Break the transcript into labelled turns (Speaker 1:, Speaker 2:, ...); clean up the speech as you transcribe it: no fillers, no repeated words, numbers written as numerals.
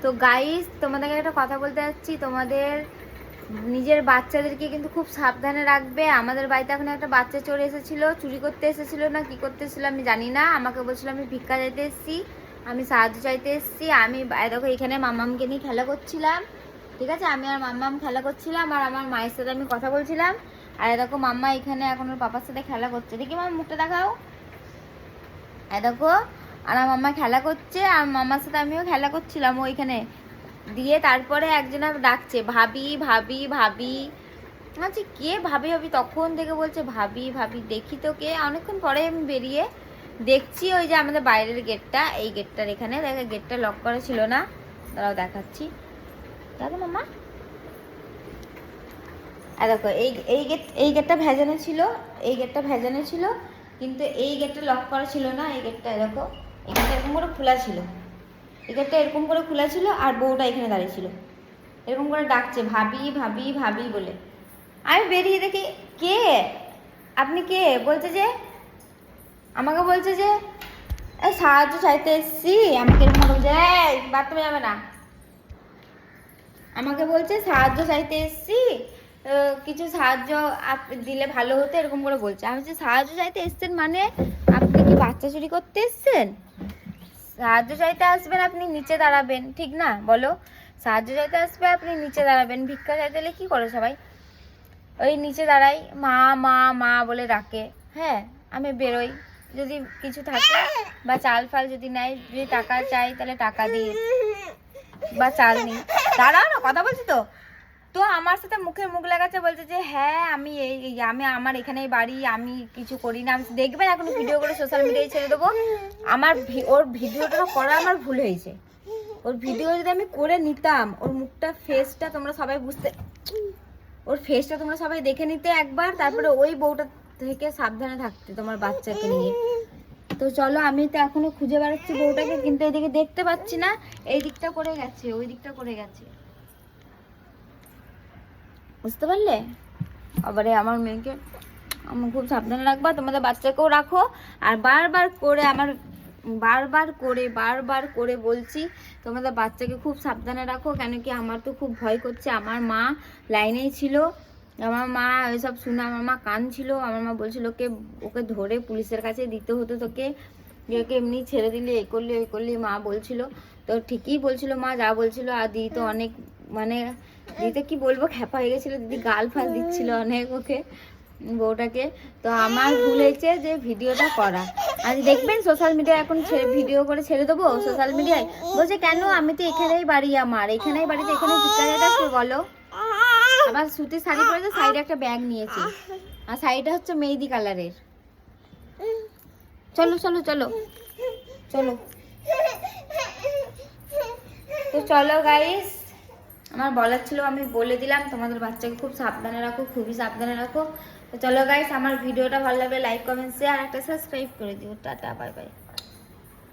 Speaker 1: তো গাইস, তোমাদেরকে একটা কথা বলতে যাচ্ছি, তোমাদের নিজের বাচ্চাদেরকে কিন্তু খুব সাবধানে রাখবে। আমাদের বাড়িতে এখন একটা বাচ্চা চলে এসেছিল, চুরি করতে এসেছিল না কি করতে এসেছিল আমি জানি না। আমাকে বলছিল আমি ভিক্ষা চাইতে এসেছি, আমি সাহায্য চাইতে এসেছি। আমি দেখো এখানে মাম্মামকে নিয়ে খেলা করছিলাম, ঠিক আছে, আমি আর মাম্মাম খেলা করছিলাম, আর আমার মায়ের সাথে আমি কথা বলছিলাম। আর দেখো মাম্মা এখানে এখন ওর পাপার সাথে খেলা করছে, দেখি মাম্মা মুখটা দেখাও। দেখো, আর আমার মাম্মা খেলা করছে, আর মাম্মার সাথে আমিও খেলা করছিলাম ওইখানে দিয়ে। তারপরে একজন ডাকছে ভাবি ভাবি ভাবি, আচ্ছা কে ভাবি ভাবি, তখন থেকে বলছে ভাবি ভাবি, দেখি তো কে। অনেকক্ষণ পরে আমি বেরিয়ে দেখছি ওই যে আমাদের বাইরের গেটটা, এই গেটটার এখানে দেখো, গেটটা লক করা ছিল না, তারাও দেখাচ্ছি, দেখো মাম্মা। আর দেখো এই গেটটা ভেজানো ছিল, এই গেটটা ভেজানো ছিল, কিন্তু এই গেটটা লক করা ছিল না। এই গেটটা দেখো, এই গেটটা এরকম করে খোলা ছিল, এই গেটটা এরকম করে খোলা ছিল, আর বউটা এখানে দাঁড়িয়ে ছিল, এরকম করে ডাকছে ভাবি ভাবি ভাবি বলে। আমি বেরিয়ে দেখি কে, আপনি কে, বলছে যে আমাকে বলছে যে সাহায্য চাইতে এসছি। আমাকে এরকম বলছে বাথরুমে যাবে না, আমাকে বলছে সাহায্য চাইতে এসছি, কিছু সাহায্য দিলে ভালো হতো, এরকম করে বলছে। আমি বলছি সাহায্য চাইতে এসছেন মানে আপনি কি বাচ্চা চুরি করতে এসছেন? সাহায্য চাইতে আসবেন আপনি নিচে দাঁড়াবেন, ঠিক না বলো? সাহায্য চাইতে আসবে আপনি নিচে দাঁড়াবেন, ভিক্ষা চাইতে এলে কী করে সবাই ওই নিচে দাঁড়াই, মা মা মা বলে ডাকে। হ্যাঁ, আমি বেরোই, যদি কিছু থাকে বা চাল ফাল যদি নেয়, যদি টাকা চাই তাহলে টাকা দিই, বা চাল নিই। দাঁড়াও না, কথা বলছি তো। তো আমার সাথে মুখে মুখ লাগাচ্ছে, বলছে যে হ্যাঁ আমি আমি আমার এখানেই বাড়ি, আমি কিছু করি না। আমি দেখবেন এখন ভিডিও করে সোশ্যাল মিডিয়ায় ছেড়ে দেবো। আমার ওর ভিডিওটা করা আমার ভুল হয়েছে, ওর ভিডিও যদি আমি করে নিতাম, ওর মুখটা ফেসটা তোমরা সবাই বুঝতে, ওর ফেসটা তোমরা সবাই দেখে নিতে একবার, তারপরে ওই বউটা থেকে সাবধানে থাকতে তোমার বাচ্চাকে নিয়ে। তো চলো, আমি তো এখনো খুঁজে বেড়াচ্ছি বউটাকে, কিন্তু এদিকে দেখতে পাচ্ছি না, এই দিকটা করে গেছে, ওই দিকটা করে গেছে, বুঝতে পারলে? আবারে আমার মেয়েকে আমি খুব সাবধানে রাখবা, তোমাদের বাচ্চাকেও রাখো। আর বারবার করে বলছি তোমাদের বাচ্চাকে খুব সাবধানে রাখো, কেন কি আমার তো খুব ভয় করছে। আমার মা লাইনেই ছিল, আমার মা ওইসব শুনে আমার মা কাঁদছিল, আমার মা বলছিল ওকে ধরে পুলিশের কাছে দিতে হতো, তোকে এমনি ছেড়ে দিলে এই করলি ওই করলি, মা বলছিল। তো ঠিকই বলছিল মা, যা বলছিল। আর দিদি তো অনেক, মানে দিদি কি বলবো, খ্যাপা হয়ে গেছিলো, দিদি গাল ফাল দিচ্ছিল অনেক ওকে, বউটাকে। তো আমার ভুল হয়েছে যে ভিডিওটা করা। আজ দেখবেন সোশ্যাল মিডিয়ায় এখন ভিডিও করে ছেড়ে দেবো সোশ্যাল মিডিয়ায়। বলছে কেন, আমি তো এখানেই বাড়ি, আমার এখানেই বাড়িতে, এখানে ভিক্ষা যাচ্ছে বলো। আবার সুতির শাড়ি পরেছে, সাইডে একটা ব্যাগ নিয়েছি, আর শাড়িটা হচ্ছে মেহেদি কালারের। চলো চলো চলো চলো, তো চলো গাইস, আমার বলার ছিল আমি বলে দিলাম। তোমাদের বাচ্চাকে খুব সাবধানে রাখো, খুবই সাবধানে রাখো। তো চলো গাইস, আমার ভিডিওটা ভালো লাগলে লাইক কমেন্ট শেয়ার আর একটা সাবস্ক্রাইব করে দিও। Tata, bye bye.